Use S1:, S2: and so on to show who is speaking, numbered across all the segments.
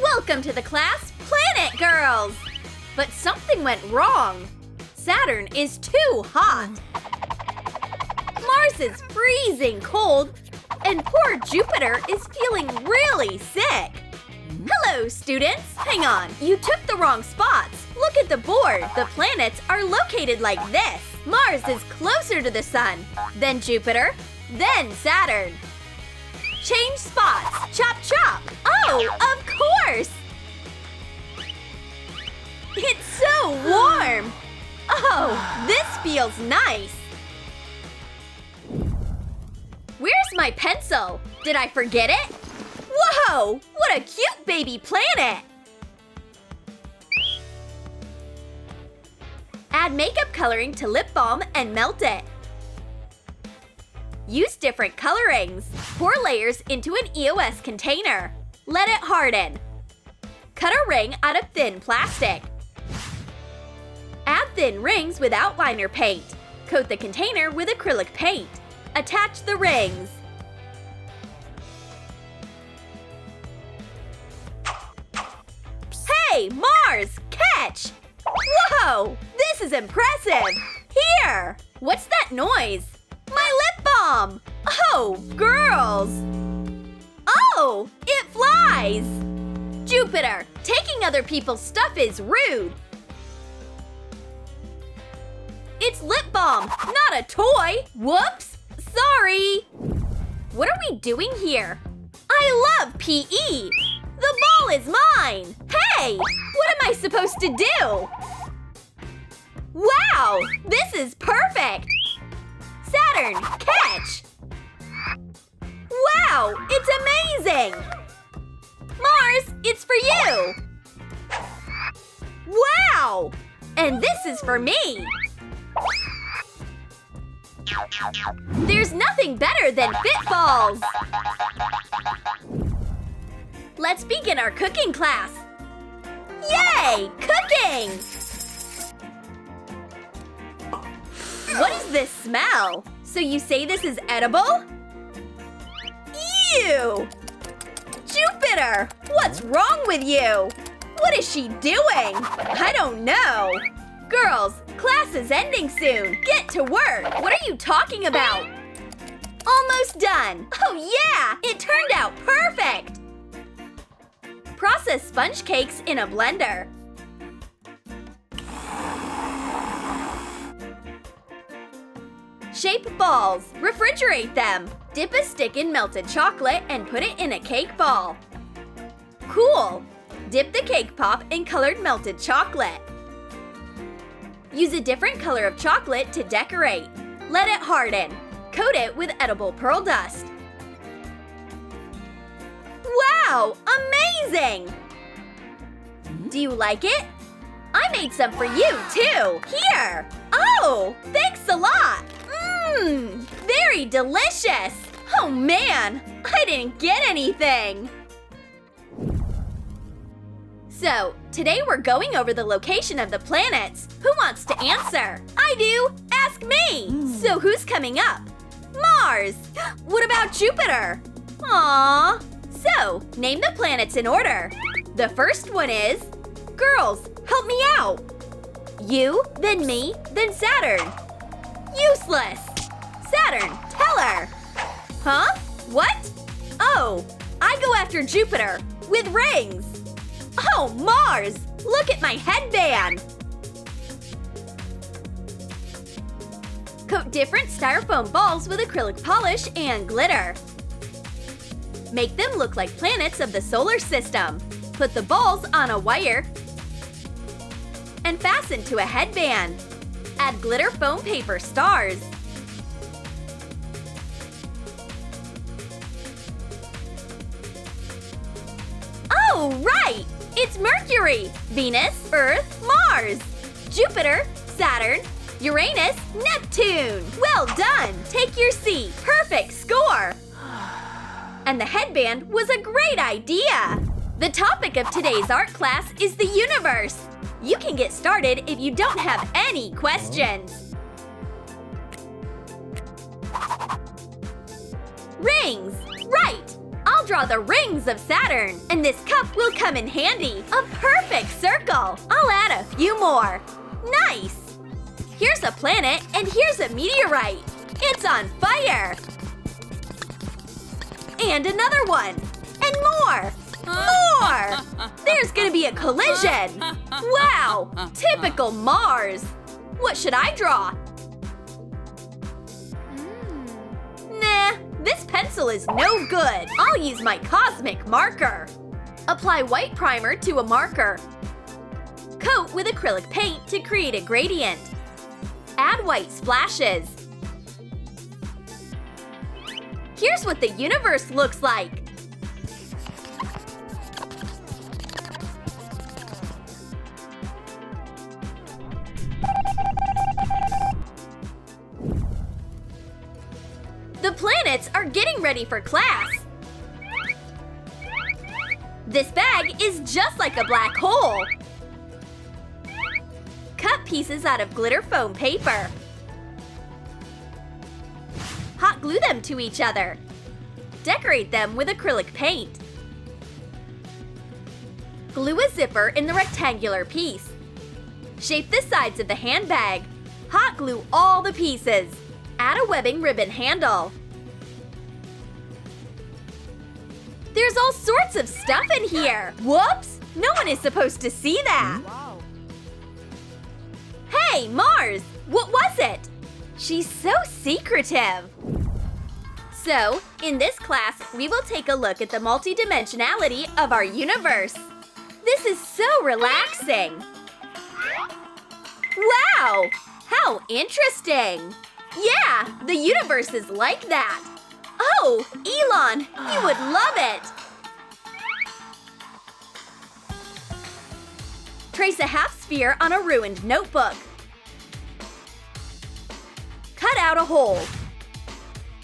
S1: Welcome to the class, Planet Girls! But something went wrong. Saturn is too hot. Mars is freezing cold. And poor Jupiter is feeling really sick. Hello, students. Hang on, you took the wrong spots. Look at the board. The planets are located like this. Mars is closer to the sun, then Jupiter, then Saturn. Change spots. Chop, chop. Oh, of course. It's so warm. Oh, this feels nice. Where's my pencil? Did I forget it? Whoa! What a cute baby planet! Add makeup coloring to lip balm and melt it. Use different colorings. Pour layers into an EOS container. Let it harden. Cut a ring out of thin plastic. Add thin rings with outliner paint. Coat the container with acrylic paint. Attach the rings. Hey, Mars! Catch! Whoa! This is impressive! Here! What's that noise? My lip balm! Oh, girls! Oh, it flies! Jupiter, taking other people's stuff is rude! It's lip balm, not a toy! Whoops! Sorry! What are we doing here? I love PE! The ball is mine! Hey! What am I supposed to do? Wow! This is perfect! Saturn, catch! Wow! It's amazing! Mars, it's for you! Wow! And this is for me! There's nothing better than Fitballs! Let's begin our cooking class! Yay! Cooking! What is this smell? So you say this is edible? Ew! Jupiter! What's wrong with you? What is she doing? I don't know. Girls, class is ending soon. Get to work. What are you talking about? Almost done. Oh yeah! It turned out perfect! Process sponge cakes in a blender. Shape balls. Refrigerate them. Dip a stick in melted chocolate and put it in a cake ball. Cool! Dip the cake pop in colored melted chocolate. Use a different color of chocolate to decorate. Let it harden. Coat it with edible pearl dust. Wow! Amazing! Do you like it? I made some for you, too! Here! Oh! Thanks a lot! Mmm! Very delicious! Oh man! I didn't get anything! So, today we're going over the location of the planets. Who wants to answer? I do! Ask me! So who's coming up? Mars! What about Jupiter? Aww! So, name the planets in order. The first one is… Girls, help me out! You, then me, then Saturn. Useless! Saturn, tell her! Huh? What? Oh, I go after Jupiter, with rings! Oh, Mars! Look at my headband! Coat different styrofoam balls with acrylic polish and glitter. Make them look like planets of the solar system. Put the balls on a wire and fasten to a headband. Add glitter foam paper stars. Oh, right! It's Mercury, Venus, Earth, Mars, Jupiter, Saturn, Uranus, Neptune. Well done! Take your seat. Perfect score! And the headband was a great idea! The topic of today's art class is the universe. You can get started if you don't have any questions. Rings! Right! I'll I'll draw the rings of Saturn, and this cup will come in handy. A perfect circle. I'll add a few more. Nice! Here's a planet, and here's a meteorite. It's on fire! And another one. And more! More! There's gonna be a collision! Wow! Typical Mars! What should I draw? Nah, this pencil is no good. I'll use my cosmic marker. Apply white primer to a marker. Coat with acrylic paint to create a gradient. Add white splashes. Here's what the universe looks like. The planets are getting ready for class. This bag is just like a black hole. Cut pieces out of glitter foam paper. Hot glue them to each other. Decorate them with acrylic paint. Glue a zipper in the rectangular piece. Shape the sides of the handbag. Hot glue all the pieces. Add a webbing ribbon handle. There's all sorts of stuff in here. Whoops! No one is supposed to see that.
S2: Wow.
S1: Hey, Mars! What was it? She's so secretive. So, in this class, we will take a look at the multidimensionality of our universe. This is so relaxing. Wow! How interesting! Yeah, the universe is like that. Oh, Elon, you would love it. Trace a half sphere on a ruined notebook. Cut out a hole.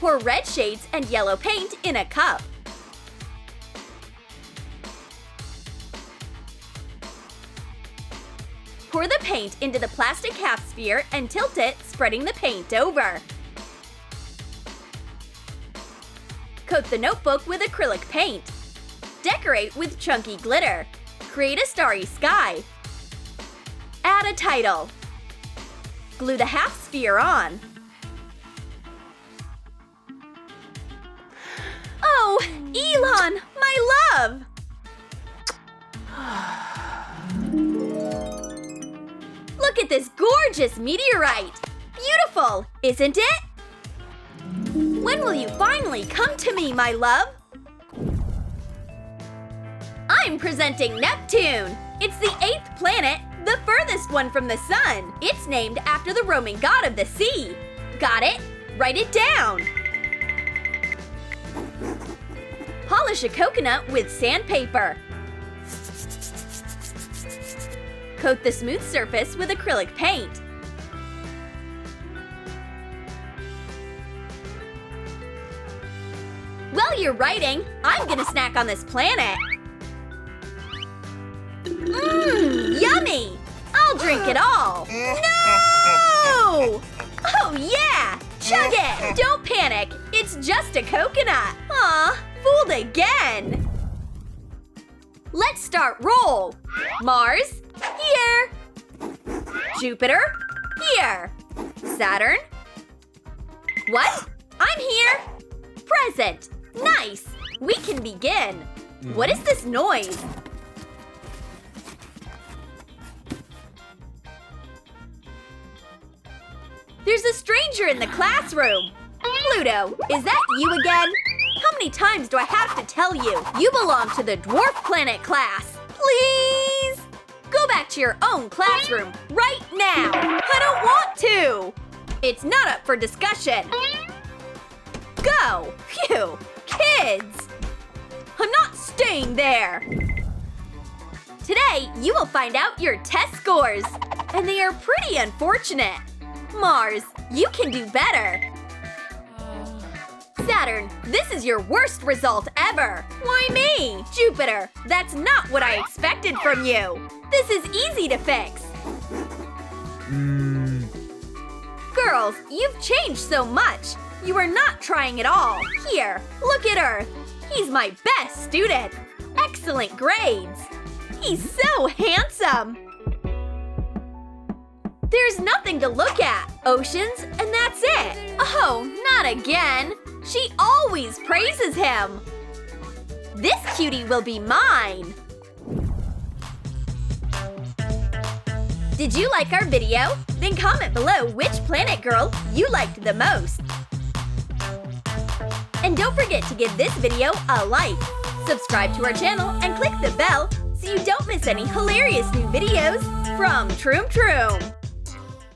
S1: Pour red shades and yellow paint in a cup. Pour the paint into the plastic half sphere and tilt it, spreading the paint over. Coat the notebook with acrylic paint. Decorate with chunky glitter. Create a starry sky. Add a title. Glue the half sphere on. Oh, Elon, my love! Look at this gorgeous meteorite! Beautiful, isn't it? When will you finally come to me, my love? I'm presenting Neptune! It's the 8th planet, the furthest one from the sun. It's named after the Roman god of the sea. Got it? Write it down. Polish a coconut with sandpaper. Coat the smooth surface with acrylic paint. While you're writing, I'm gonna snack on this planet. Mmm, yummy! I'll drink it all. No! Oh yeah! Chug it! Don't panic, it's just a coconut. Aw, fooled again. Let's start roll. Mars, here. Jupiter, here. Saturn. What? I'm here. Present. Nice. We can begin. What is this noise? There's a stranger in the classroom. Pluto, is that you again? How many times do I have to tell you? You belong to the dwarf planet class. Please? Go back to your own classroom right now. I don't want to. It's not up for discussion. Go. Phew. Kids. I'm not staying there. Today, you will find out your test scores. And they are pretty unfortunate. Mars, you can do better. Saturn, this is your worst result ever. Why me? Jupiter, that's not what I expected from you. This is easy to fix. Girls, you've changed so much. You are not trying at all. Here, look at Earth. He's my best student. Excellent grades. He's so handsome. There's nothing to look at. Oceans, and that's it. Oh, not again. She always praises him. This cutie will be mine. Did you like our video? Then comment below which planet girl you liked the most. And don't forget to give this video a like. Subscribe to our channel and click the bell so you don't miss any hilarious new videos from Troom.